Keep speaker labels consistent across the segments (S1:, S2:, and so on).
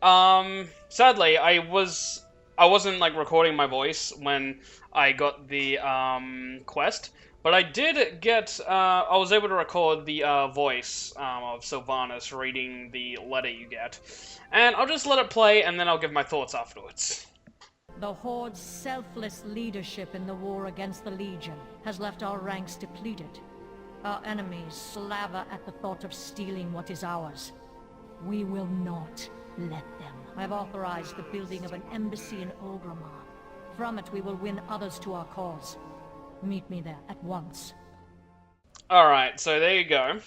S1: Sadly, I wasn't like recording my voice when I got the quest, but I did get I was able to record the voice of Sylvanas reading the letter you get, and I'll just let it play and then I'll give my thoughts afterwards.
S2: The Horde's selfless leadership in the war against the Legion has left our ranks depleted. Our enemies slaver at the thought of stealing what is ours. We will not let them. I've authorized the building of an embassy in ORGRIMMAR. From it we will win others to our cause. Meet me there at once.
S1: Alright, so there you go.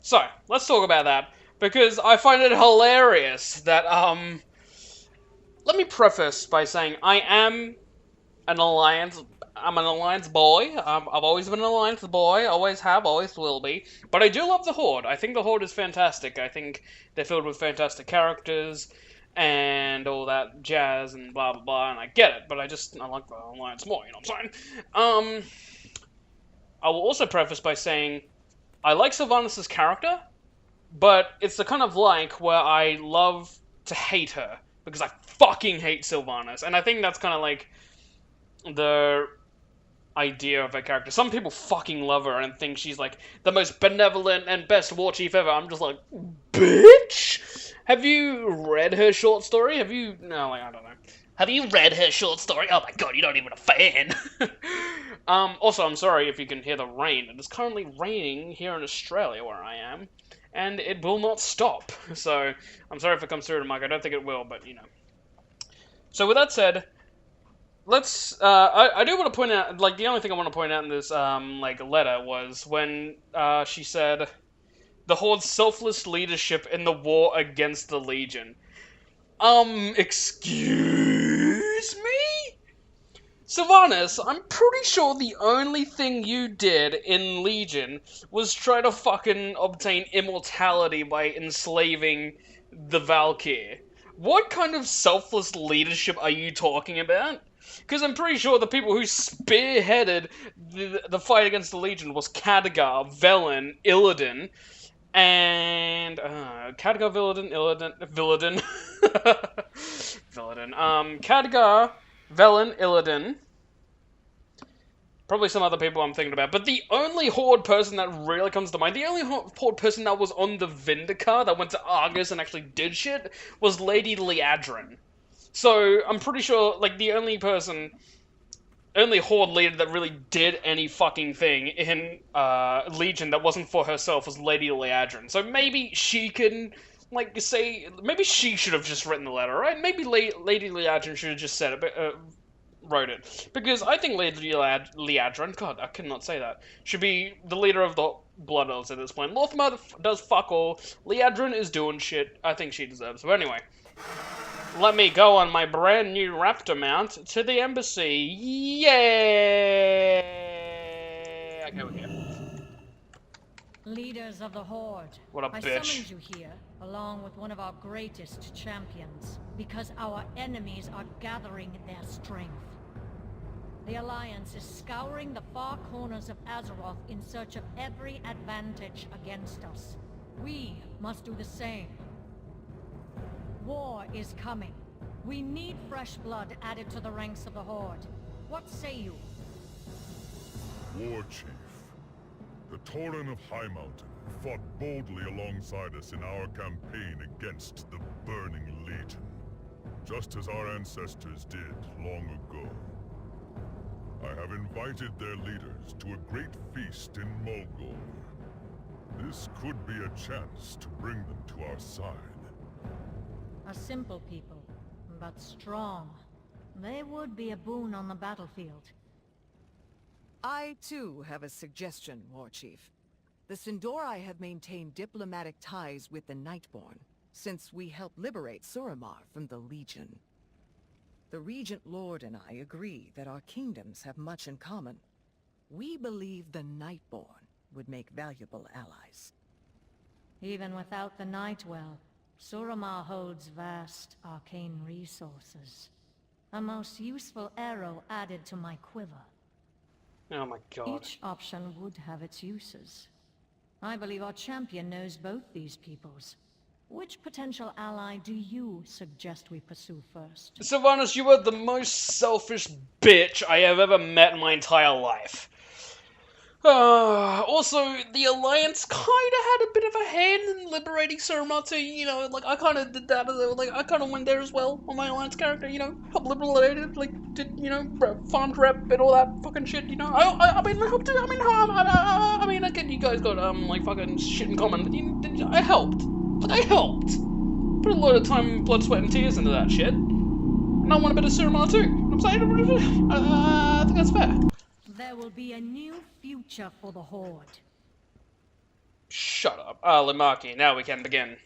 S1: So, let's talk about that, because I find it hilarious that, let me preface by saying I am I'm an Alliance boy. I've always been an Alliance boy, always have, always will be. But I do love the Horde. I think the Horde is fantastic. I think they're filled with fantastic characters and all that jazz and blah blah blah, and I get it, but I like the Alliance more, you know what I'm saying? I will also preface by saying I like Sylvanas' character, but it's the kind of like where I love to hate her, because I fucking hate Sylvanas, and I think that's kind of like the idea of her character. Some people fucking love her and think she's like the most benevolent and best war chief ever. I'm just like, bitch! Have you read her short story? No, like, I don't know. Have you read her short story? Oh my god, you're not even a fan! Also, I'm sorry if you can hear the rain. It is currently raining here in Australia where I am, and it will not stop. So, I'm sorry if it comes through the mic. I don't think it will, but, you know. So, with that said, let's, I do want to point out, like, the only thing I want to point out in this, like, letter was when, she said, the Horde's selfless leadership in the war against the Legion. Excuse me? Sylvanas, I'm pretty sure the only thing you did in Legion was try to fucking obtain immortality by enslaving the Valkyr. What kind of selfless leadership are you talking about? Because I'm pretty sure the people who spearheaded the fight against the Legion was Khadgar, Velen, Illidan, and Khadgar, Villidan, Khadgar, Velen, Illidan, probably some other people I'm thinking about, but the only Horde person that really comes to mind, the only Horde person that was on the Vindicar, that went to Argus and actually did shit, was Lady Liadrin. So, I'm pretty sure, like, the only Horde leader that really did any fucking thing in Legion that wasn't for herself was Lady Liadrin. So maybe she can, like, say, maybe she should have just written the letter, right? Maybe Lady Liadrin should have just said it, wrote it. Because I think Lady Liadrin, god, I cannot say that, should be the leader of the Blood Elves at this point. Lothmar does fuck all. Liadrin is doing shit. I think she deserves. But anyway. Let me go on my brand new raptor mount to the embassy. Yay! Okay, we're here.
S2: Leaders of the Horde,
S1: What a
S2: I
S1: bitch.
S2: summoned you here, along with one of our greatest champions, because our enemies are gathering their strength. The Alliance is scouring the far corners of Azeroth in search of every advantage against us. We must do the same. War is coming. We need fresh blood added to the ranks of the Horde. What say you?
S3: War Chief. The Tauren of High Mountain fought boldly alongside us in our campaign against the Burning Legion, just as our ancestors did long ago. I have invited their leaders to a great feast in Mulgore. This could be a chance to bring them to our side.
S2: A simple people, but strong. They would be a boon on the battlefield.
S4: I, too, have a suggestion, War Chief. The Shal'dorei have maintained diplomatic ties with the Nightborne, since we helped liberate Suramar from the Legion. The Regent Lord and I agree that our kingdoms have much in common. We believe the Nightborne would make valuable allies.
S2: Even without the Nightwell, Suramar holds vast arcane resources. A most useful arrow added to my quiver.
S1: Oh my god.
S2: Each option would have its uses. I believe our champion knows both these peoples. Which potential ally do you suggest we pursue first?
S1: Sylvanas, you are the most selfish bitch I have ever met in my entire life. Also, the Alliance kinda had a bit of a hand in liberating Suramar too, you know, like, I kinda did that, like, I kinda went there as well on my Alliance character, you know, helped liberate it, like, did, you know, farmed rep and all that fucking shit, you know, I mean, I helped too, I mean, again, you guys got, like, fucking shit in common, but I helped, like, I helped, put a lot of time, blood, sweat, and tears into that shit, and I want a bit of Suramar too, I'm saying, I think that's fair.
S2: There will be a new future for the Horde.
S1: Shut up. Limaki, now we can begin.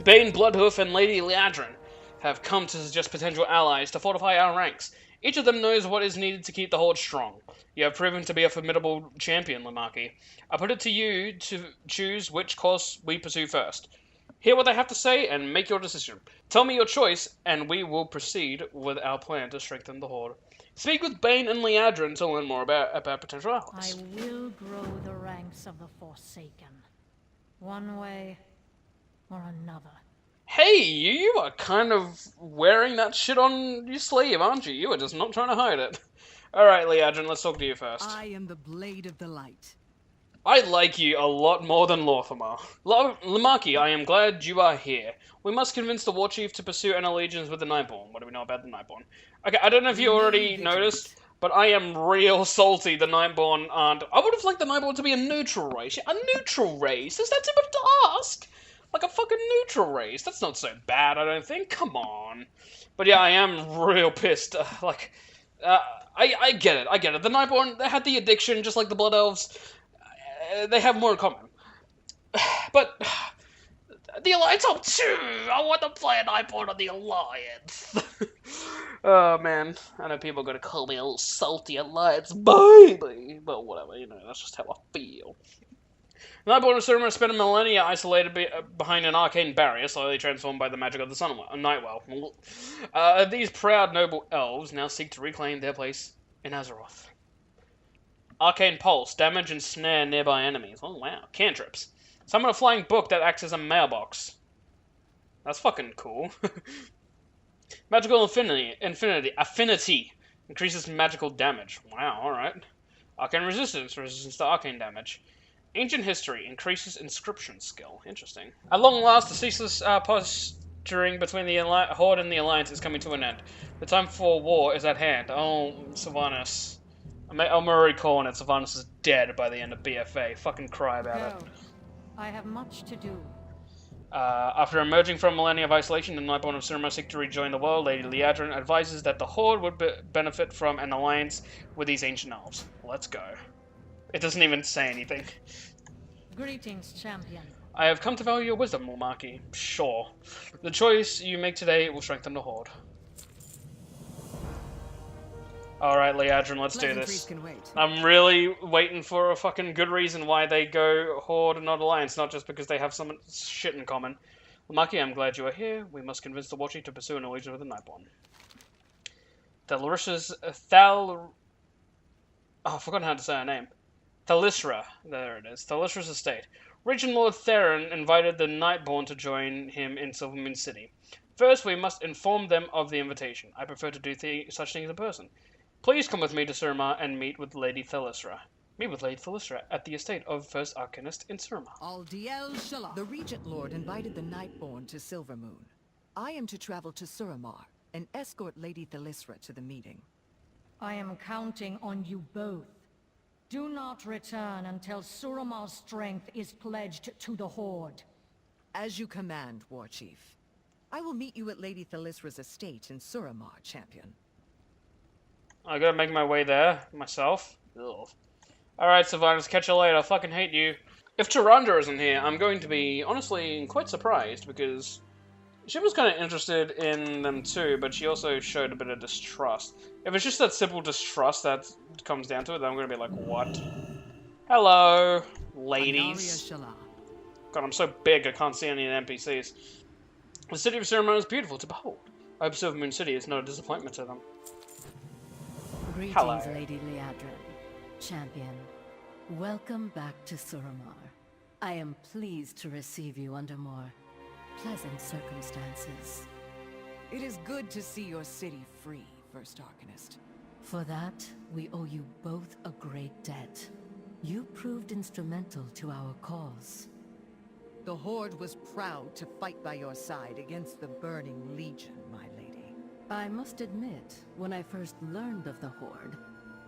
S1: Bane, Bloodhoof, and Lady Liadrin have come to suggest potential allies to fortify our ranks. Each of them knows what is needed to keep the Horde strong. You have proven to be a formidable champion, Limaki. I put it to you to choose which course we pursue first. Hear what they have to say and make your decision. Tell me your choice, and we will proceed with our plan to strengthen the Horde. Speak with Bane and Liadrin to learn more about potential allies.
S2: I will grow the ranks of the Forsaken. One way or another.
S1: Hey, you are kind of wearing that shit on your sleeve, aren't you? You are just not trying to hide it. Alright, Liadrin, let's talk to you first.
S4: I am the Blade of the Light.
S1: I like you a lot more than Lorthamar. Limaki, I am glad you are here. We must convince the Warchief to pursue an allegiance with the Nightborne. What do we know about the Nightborne? Okay, I don't know if you already noticed, but I am real salty the Nightborne aren't... I would have liked the Nightborne to be a neutral race. A neutral race? Is that too much to ask? Like a fucking neutral race? That's not so bad, I don't think. Come on. But yeah, I am real pissed. I get it, I get it. The Nightborne, they had the addiction, just like the Blood Elves. They have more in common. But the Alliance up too! I want to play a Nightborne on the Alliance. Oh man, I know people are gonna call me a little salty Alliance baby, but whatever, you know, that's just how I feel. Nightborne and Suramar spent a millennia isolated behind an arcane barrier, slowly transformed by the magic of the Nightwell. These proud noble elves now seek to reclaim their place in Azeroth. Arcane Pulse, damage and snare nearby enemies. Oh wow, cantrips. Summon a flying book that acts as a mailbox. That's fucking cool. Magical affinity. Increases magical damage. Wow, alright. Arcane resistance to arcane damage. Ancient history, increases inscription skill. Interesting. At long last, the ceaseless posturing between the Horde and the Alliance is coming to an end. The time for war is at hand. Oh, Sylvanas. I'm already calling it. Sylvanas is dead by the end of BFA. Fucking cry about it.
S2: I have much to do.
S1: After emerging from a millennia of isolation, the Nightborne of Suramar seek to rejoin the world. Lady Liadrin advises that the Horde would benefit from an alliance with these ancient elves. Let's go. It doesn't even say anything.
S2: Greetings, champion.
S1: I have come to value your wisdom, Mulmaki. Sure. The choice you make today will strengthen the Horde. Alright, Liadrin, let's do this. I'm really waiting for a fucking good reason why they go Horde and not Alliance, not just because they have some shit in common. Mulmaki, I'm glad you are here. We must convince the Warchief to pursue an allegiance with the Nightborne. Oh, I've forgotten how to say her name. Thalyssra. There it is. Thalyssra's estate. Regent Lord Theron invited the Nightborne to join him in Silvermoon City. First, we must inform them of the invitation. I prefer to do such things in person. Please come with me to Suramar and meet with Lady Thalyssra. Meet with Lady Thalyssra at the estate of First Arcanist in Suramar.
S4: Aldiel Shal'dorei. The Regent Lord invited the Nightborne to Silvermoon. I am to travel to Suramar and escort Lady Thalyssra to the meeting.
S2: I am counting on you both. Do not return until Suramar's strength is pledged to the Horde.
S4: As you command, Warchief. I will meet you at Lady Thalyssra's estate in Suramar, champion.
S1: I gotta make my way there, myself. Ugh. Alright, Sylvanas, catch you later. I fucking hate you. If Tyrande isn't here, I'm going to be, honestly, quite surprised, because she was kind of interested in them too, but she also showed a bit of distrust. If it's just that simple distrust that comes down to it, then I'm going to be like, what? Hello, ladies. God, I'm so big I can't see any of the NPCs. The city of Suramar is beautiful to behold. I hope Silvermoon City is not a disappointment to them.
S5: Greetings,
S1: Hello.
S5: Lady Liadrin. Champion, welcome back to Suramar.
S6: I am pleased to receive you under more pleasant circumstances.
S4: It is good to see your city free, First Arcanist.
S6: For that, we owe you both a great debt. You proved instrumental to our cause.
S4: The Horde was proud to fight by your side against the Burning Legion, my lady.
S6: I must admit, when I first learned of the Horde,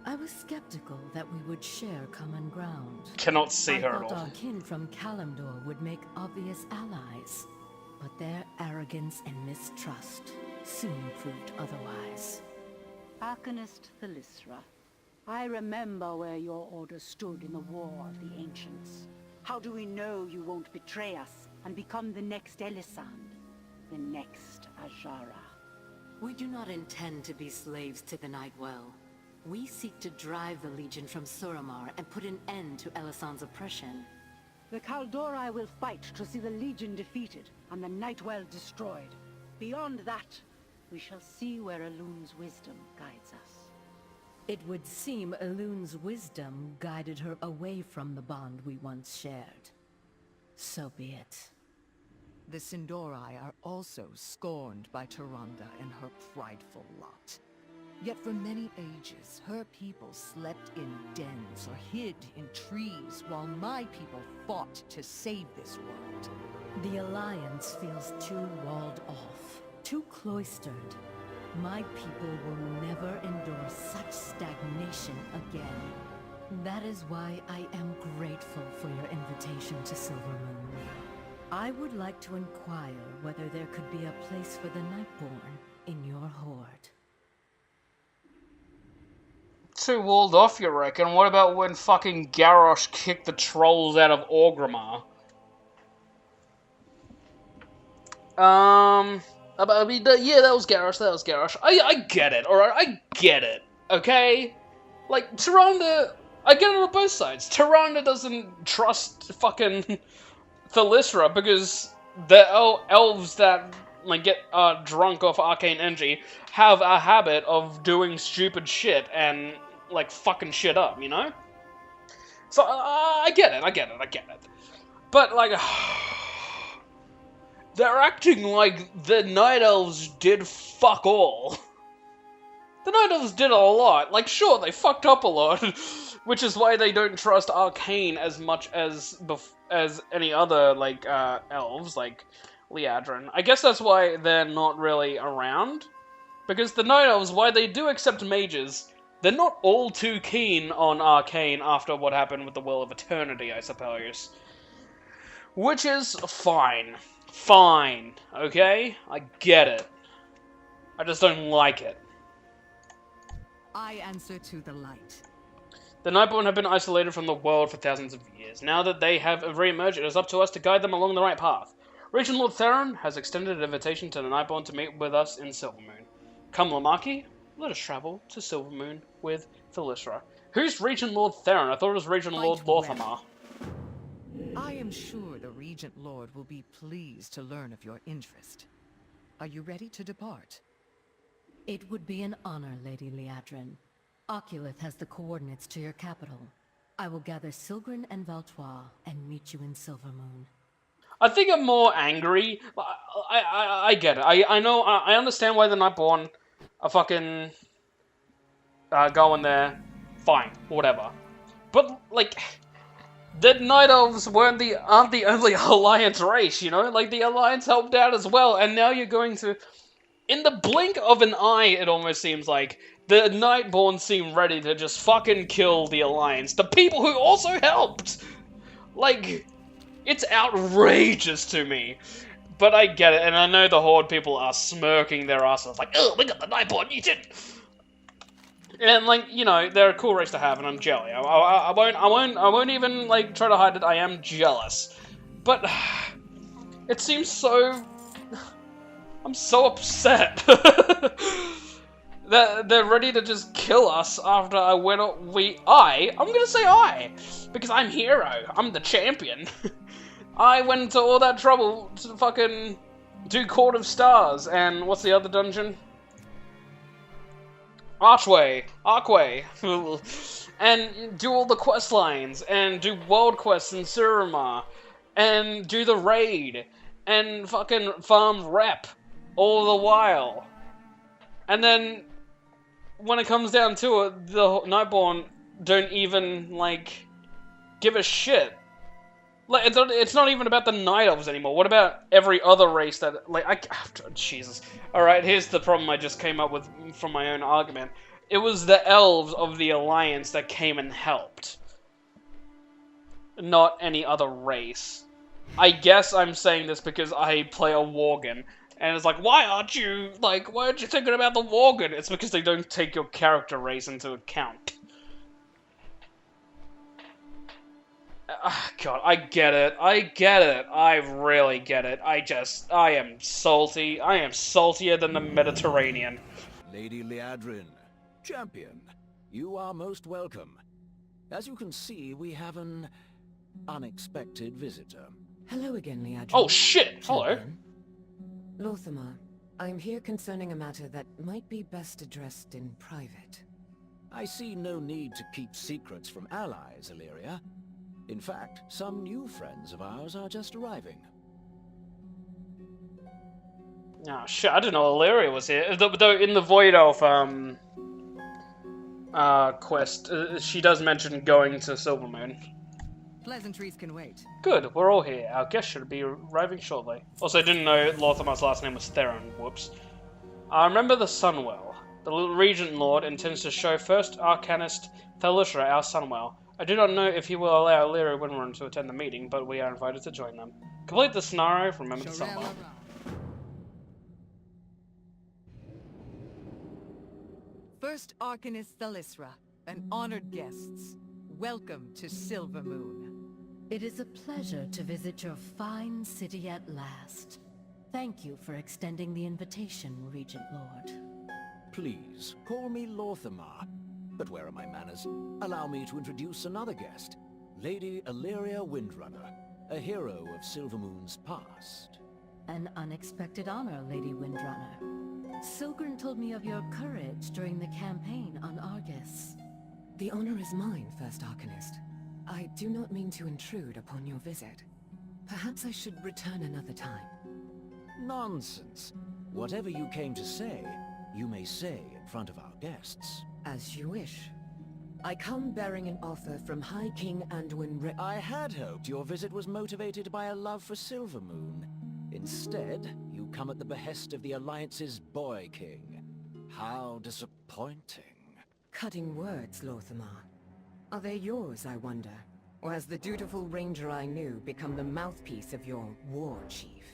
S6: I was skeptical that we would share common ground.
S1: Cannot see her
S6: I
S1: at
S6: thought
S1: all.
S6: our kin from Kaldorei would make obvious allies, but their arrogance and mistrust soon proved otherwise.
S7: Arcanist Thalyssra, I remember where your order stood in the War of the Ancients. How do we know you won't betray us and become the next Elisand, the next Azshara?
S6: We do not intend to be slaves to the Nightwell. We seek to drive the Legion from Suramar and put an end to Elisand's oppression.
S7: The Kaldorei will fight to see the Legion defeated and the Nightwell destroyed. Beyond that, we shall see where Elun's wisdom guides us.
S6: It would seem Elun's wisdom guided her away from the bond we once shared. So be it.
S4: The Shal'dorei are also scorned by Tyrande and her prideful lot. Yet for many ages, her people slept in dens or hid in trees while my people fought to save this world.
S6: The Alliance feels too walled off, too cloistered. My people will never endure such stagnation again. That is why I am grateful for your invitation to Silvermoon. I would like to inquire whether there could be a place for the Nightborne in your horde.
S1: Too walled off, you reckon? What about when fucking Garrosh kicked the trolls out of Orgrimmar? I mean, yeah, that was Garrosh, I get it, alright? I get it, okay? Like, Tyrande, I get it on both sides. Tyrande doesn't trust fucking Thalyssra because the elves that, like, get drunk off arcane energy have a habit of doing stupid shit and, like, fucking shit up, you know? So, I get it. But, like, they're acting like the Night Elves did fuck all. The Night Elves did a lot. Like, sure, they fucked up a lot, which is why they don't trust Arcane as much as any other, like, elves, like Liadrin. I guess that's why they're not really around. Because the Night Elves, while they do accept mages, they're not all too keen on Arcane after what happened with the Well of Eternity, I suppose. Which is fine. Fine, okay? I get it. I just don't like it.
S4: I answer to the light.
S1: The Nightborne have been isolated from the world for thousands of years. Now that they have re-emerged, it is up to us to guide them along the right path. Regent Lord Theron has extended an invitation to the Nightborne to meet with us in Silvermoon. Come, Lamaki, let us travel to Silvermoon with Thalyssra. Who's Regent Lord Theron? I thought it was Regent Lord Lorthamar.
S4: I am sure the Regent Lord will be pleased to learn of your interest. Are you ready to depart?
S6: It would be an honor, Lady Liadrin. Oculith has the coordinates to your capital. I will gather Silgrin and Valtois and meet you in Silvermoon.
S1: I think I'm more angry. I get it. I know. I understand why the Nightborne are fucking going there. Fine, whatever. But like, the Night Elves aren't the only Alliance race, you know? Like, the Alliance helped out as well, and now you're going to... In the blink of an eye, it almost seems like, the Nightborne seem ready to just fucking kill the Alliance. The people who also helped! Like, it's outrageous to me. But I get it, and I know the Horde people are smirking their asses like, oh, we got the Nightborne, you didn't! And, like, you know, they're a cool race to have, and I'm jelly. I won't even, like, try to hide it. I am jealous. But, it seems so... I'm so upset. They're ready to just kill us after I went... I'm gonna say I! Because I'm hero. I'm the champion. I went to all that trouble to fucking do Court of Stars, and what's the other dungeon? Archway, and do all the quest lines, and do world quests in Suramar, and do the raid, and fucking farm rep all the while. And then, when it comes down to it, the Nightborne don't even, like, give a shit. Like, it's not even about the Night Elves anymore. What about every other race that, like, Jesus. Alright, here's the problem I just came up with from my own argument. It was the Elves of the Alliance that came and helped. Not any other race. I guess I'm saying this because I play a Worgen. And it's like, why aren't you thinking about the Worgen? It's because they don't take your character race into account. God, I get it. I really get it. I am salty. I am saltier than the Mediterranean.
S8: Lady Liadrin, champion, you are most welcome. As you can see, we have an unexpected visitor.
S6: Hello again, Liadrin.
S1: Oh shit! Hello.
S6: Lorthamar, I'm here concerning a matter that might be best addressed in private.
S8: I see no need to keep secrets from allies, Illyria. In fact, some new friends of ours are just arriving.
S1: Oh shit, I didn't know Illyria was here. Though in the Void Elf quest, she does mention going to Silvermoon.
S4: Pleasantries can wait.
S1: Good, we're all here. Our guest should be arriving shortly. Also, I didn't know Lorthamar's last name was Theron. Whoops. Remember the Sunwell. The Regent Lord intends to show First Arcanist Thalishra our Sunwell. I do not know if he will allow Lyra Windrun to attend the meeting, but we are invited to join them. Complete the scenario from Remember the Sunwell.
S4: First Arcanist Thalishra and honored guests, welcome to Silvermoon.
S6: It is a pleasure to visit your fine city at last. Thank you for extending the invitation, Regent Lord.
S8: Please, call me Lorthamar. But where are my manners? Allow me to introduce another guest, Lady Illyria Windrunner, a hero of Silvermoon's past.
S6: An unexpected honor, Lady Windrunner. Silgrin told me of your courage during the campaign on Argus. The honor is mine, First Arcanist. I do not mean to intrude upon your visit. Perhaps I should return another time.
S8: Nonsense. Whatever you came to say, you may say in front of our guests.
S6: As you wish. I come bearing an offer from High King Anduin
S8: I had hoped your visit was motivated by a love for Silvermoon. Instead, you come at the behest of the Alliance's Boy King. How disappointing.
S6: Cutting words, Lorthamar. Are they yours, I wonder? Or has the dutiful ranger I knew become the mouthpiece of your war chief?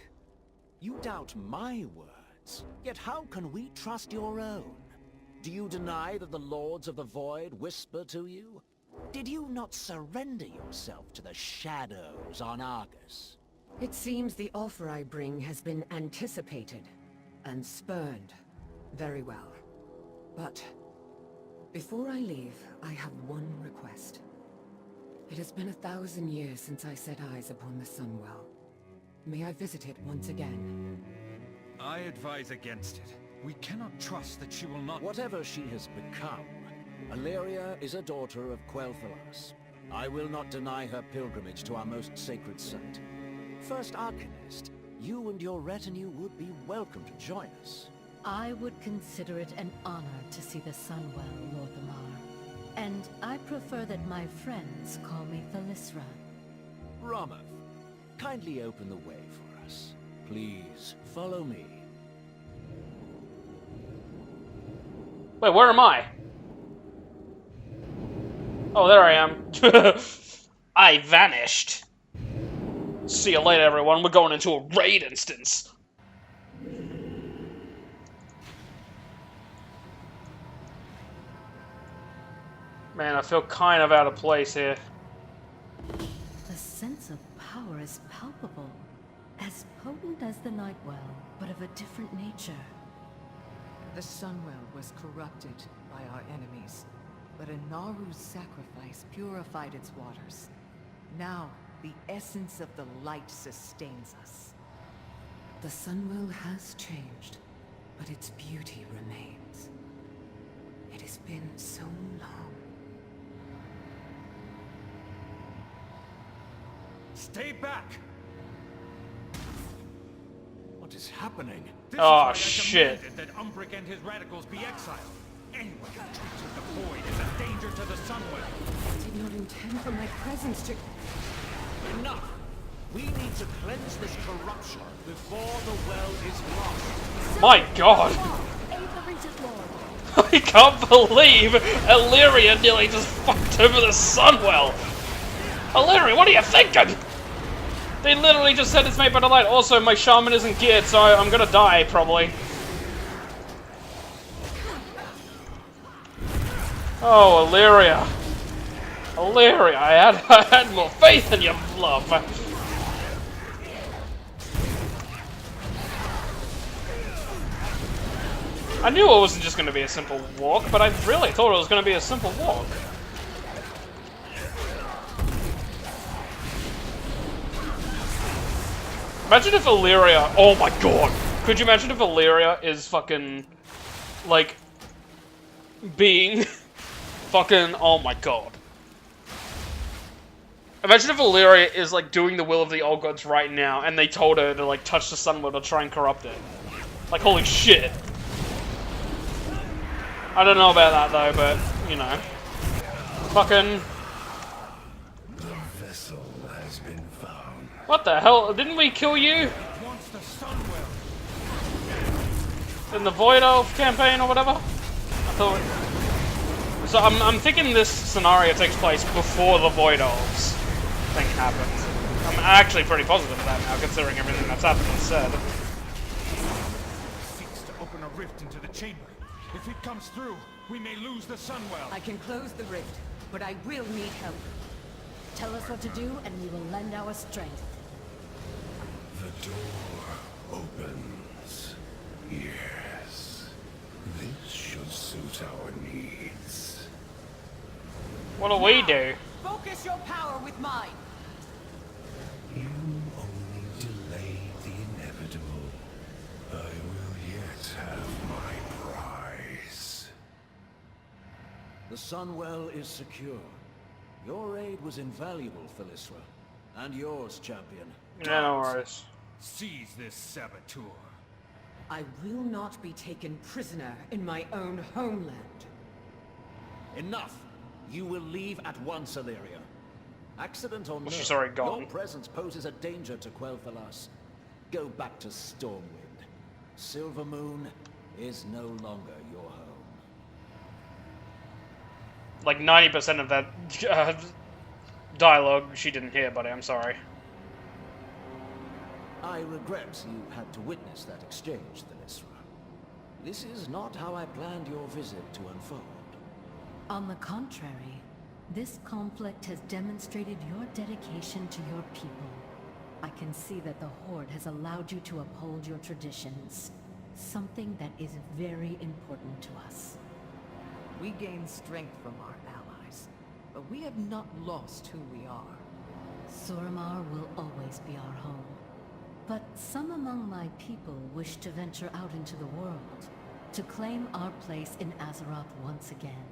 S8: You doubt my words, yet how can we trust your own? Do you deny that the Lords of the Void whisper to you? Did you not surrender yourself to the shadows on Argus?
S6: It seems the offer I bring has been anticipated and spurned. Very well. But before I leave, I have one request. It has been 1,000 years since I set eyes upon the Sunwell. May I visit it once again?
S9: I advise against it. We cannot trust that she will not—
S8: Whatever she has become, Illyria is a daughter of Quel'Thalas. I will not deny her pilgrimage to our most sacred site. First Arcanist, you and your retinue would be welcome to join us.
S6: I would consider it an honor to see the Sunwell, Lorthamar. And I prefer that my friends call me Thalishra.
S8: Romoth, kindly open the way for us. Please, follow me.
S1: Wait, where am I? Oh, there I am. I vanished. See you later, everyone. We're going into a raid instance. Man, I feel kind of out of place here.
S6: The sense of power is palpable. As potent as the Nightwell, but of a different nature.
S4: The Sunwell was corrupted by our enemies, but a Naru's sacrifice purified its waters. Now, the essence of the light sustains us.
S6: The Sunwell has changed, but its beauty remains. It
S4: It's been so long.
S9: Stay back!
S8: What is happening?
S9: This
S1: Oh,
S9: is why
S1: shit.
S9: I demanded that Umbric and his radicals be exiled. Anyone who treats with the Void is a danger to the Sunwell.
S4: I did not intend for my presence to...
S8: Enough! We need to cleanse this corruption before the well is lost.
S1: My god!
S2: Aid the Regent Lord.
S1: I can't believe Illyria nearly just fucked over the Sunwell! Illyria, what are you thinking? They literally just said it's made by the light. Also, my shaman isn't geared, so I'm gonna die, probably. Oh, Illyria. Illyria, I had more faith in your love. I knew it wasn't just gonna be a simple walk, but I really thought it was gonna be a simple walk. Imagine if Illyria... Oh my god! Could you imagine if Illyria is fucking... like... being... fucking... Oh my god. Imagine if Illyria is, like, doing the will of the old gods right now, and they told her to, like, touch the Sunwell to try and corrupt it. Like, holy shit. I don't know about that, though, but, you know. Fucking... What the hell? Didn't we kill you? In the Void Elf campaign or whatever? I thought... So I'm thinking this scenario takes place before the Void Elves thing happens. I'm actually pretty positive of that now, considering everything that's happened and said.
S9: Seeks to open a rift into the chamber. If it comes through, we may lose the Sunwell.
S6: I can close the rift, but I will need help. Tell us what to do, and we will lend our strength.
S3: The door opens. Yes. This should suit our needs.
S1: What do we do?
S4: Focus your power with mine!
S3: You only delay the inevitable. I will yet have my prize.
S8: The Sunwell is secure. Your aid was invaluable, Philisra. And yours, champion.
S1: Yeah, no worries.
S9: Seize this saboteur.
S4: I will not be taken prisoner in my own homeland.
S8: Enough! You will leave at once, Illyria. Accident or no,
S1: She's already gone.
S8: your presence poses a danger to Quel'Thalas. Go back to Stormwind. Silvermoon is no longer your home.
S1: Like 90% of that dialogue she didn't hear, buddy. I'm sorry.
S8: I regret you had to witness that exchange, Philisra. This is not how I planned your visit to unfold.
S6: On the contrary, this conflict has demonstrated your dedication to your people. I can see that the Horde has allowed you to uphold your traditions, something that is very important to us.
S4: We gain strength from our allies, but we have not lost who we are.
S6: Suramar will always be our home. But some among my people wish to venture out into the world, to claim our place in Azeroth once again.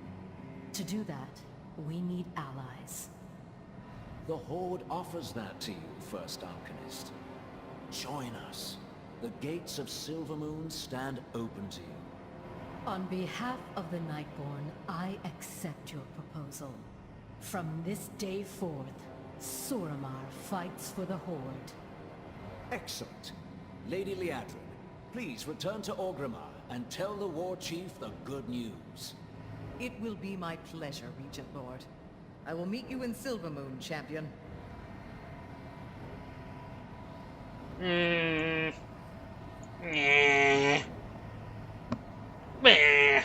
S6: To do that, we need allies.
S8: The Horde offers that to you, First Alchemist. Join us. The gates of Silvermoon stand open to you.
S6: On behalf of the Nightborne, I accept your proposal. From this day forth, Suramar fights for the Horde.
S8: Excellent. Lady Liadrin, please return to ORGRIMMAR and tell the War Chief the good news.
S4: It will be my pleasure, Regent Lord. I will meet you in Silvermoon, champion.
S1: Meh. Meh.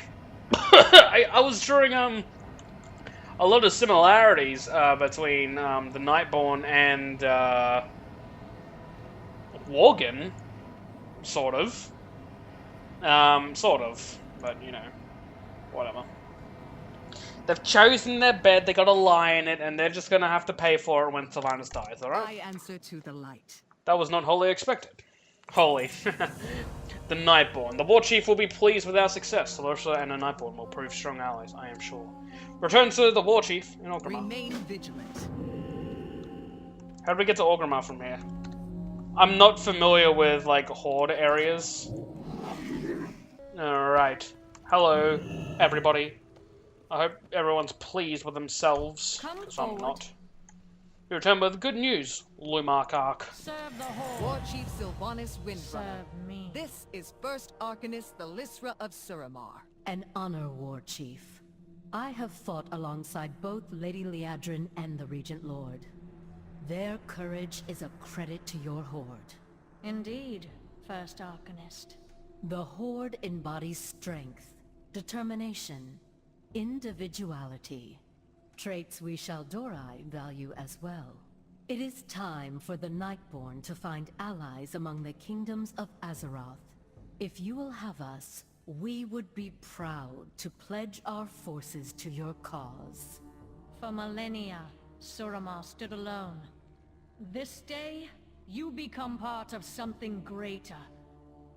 S1: I was drawing a lot of similarities between the Nightborne and Worgen, sort of, but you know, whatever. They've chosen their bed, they got a lie in it, and they're just gonna have to pay for it when Sylvanas dies, alright?
S4: I answer to the light.
S1: That was not wholly expected. Holy. the Nightborne. The War Chief will be pleased with our success. Shal'dorei and the Nightborne will prove strong allies, I am sure. Return to the War Chief in ORGRIMMAR.
S4: Remain vigilant.
S1: How do we get to ORGRIMMAR from here? I'm not familiar with, like, Horde areas. Alright. Hello, everybody. I hope everyone's pleased with themselves, because I'm not. We return with good news, Lumark.
S2: Serve the Horde.
S4: War Chief Sylvanas Windrunner.
S2: Serve me.
S4: This is First Arcanist Thalyssra of Suramar.
S6: An honor, War Chief. I have fought alongside both Lady Liadrin and the Regent Lord. Their courage is a credit to your Horde.
S2: Indeed, First Arcanist.
S6: The Horde embodies strength, determination, individuality. Traits we Shal'dorei value as well. It is time for the Nightborne to find allies among the kingdoms of Azeroth. If you will have us, we would be proud to pledge our forces to your cause.
S2: For millennia, Suramar stood alone. This day, you become part of something greater.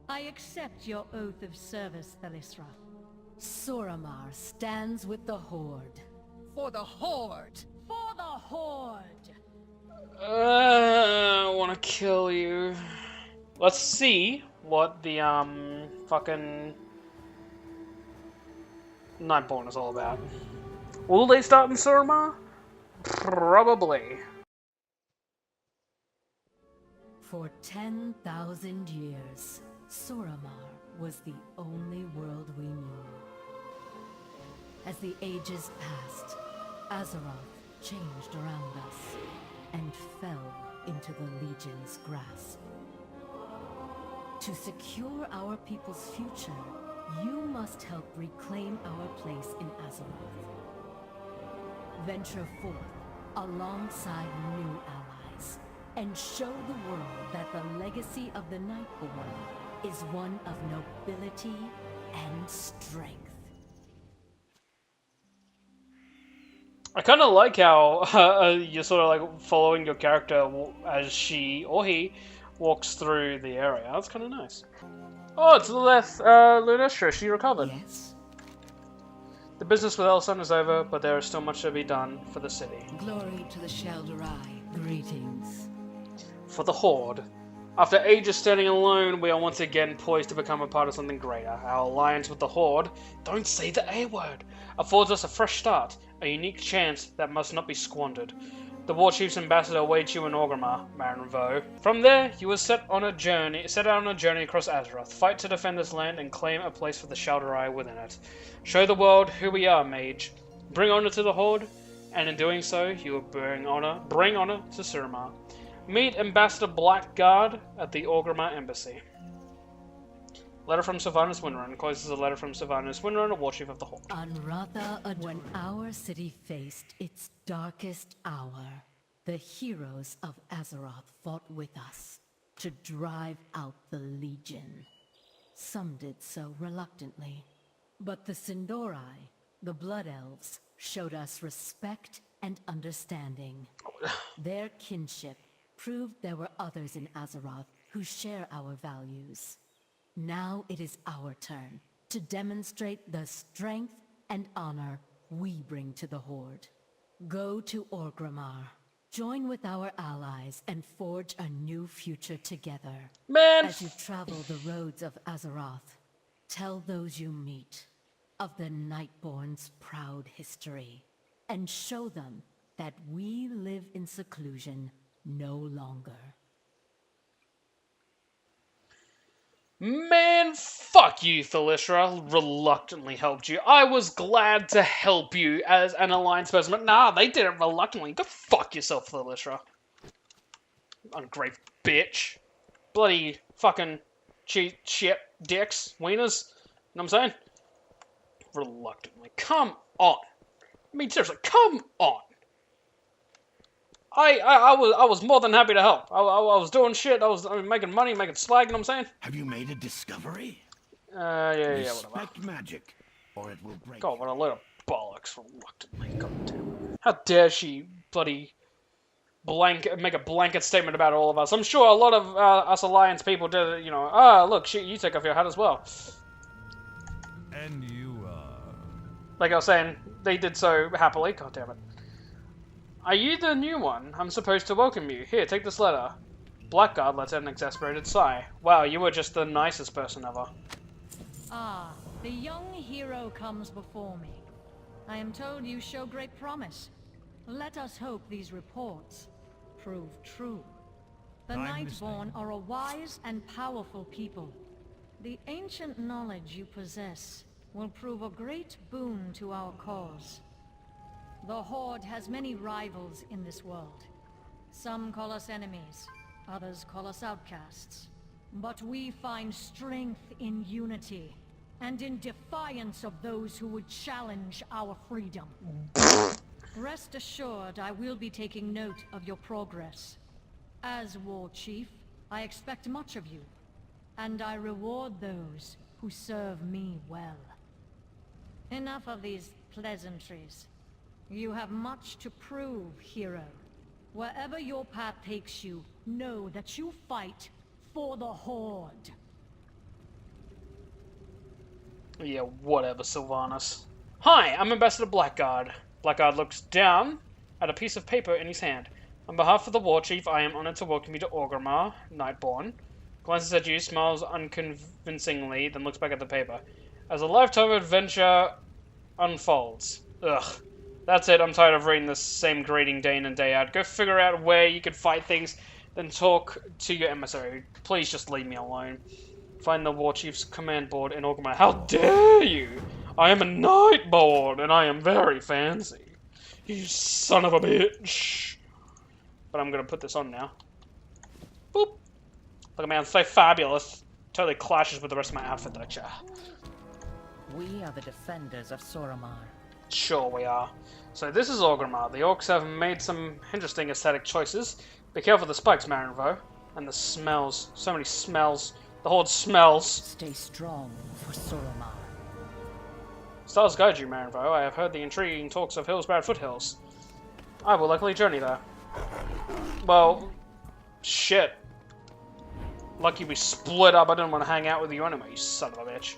S2: I accept your oath of service, Thalyssra.
S6: Suramar stands with the Horde.
S4: For the Horde!
S2: For the Horde!
S1: I wanna kill you. Let's see what the, fucking Nightborne is all about. Will they start in Suramar? Probably.
S6: For 10,000 years, Suramar was the only world we knew. As the ages passed, Azeroth changed around us and fell into the Legion's grasp. To secure our people's future, you must help reclaim our place in Azeroth. Venture forth alongside new allies and show the world that the legacy of the Nightborne is one of nobility and strength.
S1: I kind of like how you're sort of like following your character as she or he walks through the area. That's kind of nice. Oh, it's Lunestra. She recovered.
S4: Yes.
S1: The business with Elson is over, but there is still much to be done for the city.
S4: Glory to the Shal'dorei.
S6: Greetings.
S1: For the Horde. After ages standing alone, we are once again poised to become a part of something greater. Our alliance with the Horde, don't say the A word, affords us a fresh start, a unique chance that must not be squandered. The War Chief's ambassador awaits you in ORGRIMMAR, Marin Vo. From there, you will set out on a journey across Azeroth, fight to defend this land, and claim a place for the Shal'dorei within it. Show the world who we are, mage. Bring honor to the Horde, and in doing so, you will bring honor to Suramar. Meet Ambassador Blackguard at the ORGRIMMAR Embassy. Letter from Sylvanas Windrunner. Encloses a letter from Sylvanas Windrunner, War Chief of the Horde.
S6: When our city faced its darkest hour, the heroes of Azeroth fought with us to drive out the Legion. Some did so reluctantly, but the Shal'dorei, the Blood Elves, showed us respect and understanding. Their kinship proved there were others in Azeroth who share our values. Now it is our turn to demonstrate the strength and honor we bring to the Horde. Go to ORGRIMMAR, join with our allies, and forge a new future together.
S1: Man!
S6: As you travel the roads of Azeroth, tell those you meet of the Nightborne's proud history, and show them that we live in seclusion no longer.
S1: Man, fuck you, Thalyssra. Reluctantly helped you. I was glad to help you as an alliance person, but nah, they did it reluctantly. Go fuck yourself, Thalyssra. Ungrateful bitch. Bloody fucking cheat shit dicks, wieners. You know what I'm saying? Reluctantly. Come on. I mean, seriously, come on. I was more than happy to help. I was doing shit. I was making money, making slag. You know what I'm saying?
S8: Have you made a discovery?
S1: Yeah, whatever.
S8: Respect magic, or it will break.
S1: God, what a load of bollocks. Reluctantly. God damn. How dare she bloody make a blanket statement about all of us. I'm sure a lot of us Alliance people did, you know, ah, look, shit, you take off your hat as well.
S9: And you,
S1: Like I was saying, they did so happily. God damn it. Are you the new one? I'm supposed to welcome you. Here, take this letter. Blackguard lets out an exasperated sigh. Wow, you were just the nicest person ever.
S2: Ah, the young hero comes before me. I am told you show great promise. Let us hope these reports prove true. The Nightborne are a wise and powerful people. The ancient knowledge you possess will prove a great boon to our cause. The Horde has many rivals in this world. Some call us enemies, others call us outcasts. But we find strength in unity, and in defiance of those who would challenge our freedom. Rest assured, I will be taking note of your progress. As War Chief, I expect much of you, and I reward those who serve me well. Enough of these pleasantries. You have much to prove, hero. Wherever your path takes you, know that you fight for the Horde.
S1: Yeah, whatever, Sylvanas. Hi, I'm Ambassador Blackguard. Blackguard looks down at a piece of paper in his hand. On behalf of the War Chief, I am honored to welcome you to ORGRIMMAR, Nightborne. Glances at you, smiles unconvincingly, then looks back at the paper. As a lifetime adventure unfolds. Ugh. That's it, I'm tired of reading the same greeting day in and day out. Go figure out where you could fight things, then talk to your emissary. Please just leave me alone. Find the War Chief's command board in ORGRIMMAR. How dare you! I am a Nightborne, and I am very fancy. You son of a bitch. But I'm gonna put this on now. Boop. Look at me, I'm so fabulous. Totally clashes with the rest of my outfit that I share.
S6: We are the defenders of Suramar.
S1: Sure we are. So this is ORGRIMMAR. The orcs have made some interesting aesthetic choices. Be careful of the spikes, Marinvo. And the smells. So many smells. The Horde smells.
S6: Stay strong for Suramar.
S1: Stars guide you, Marinvo. I have heard the intriguing talks of Hillsbound Foothills. I will likely journey there. Well, shit. Lucky we split up. I didn't want to hang out with you anyway, you son of a bitch.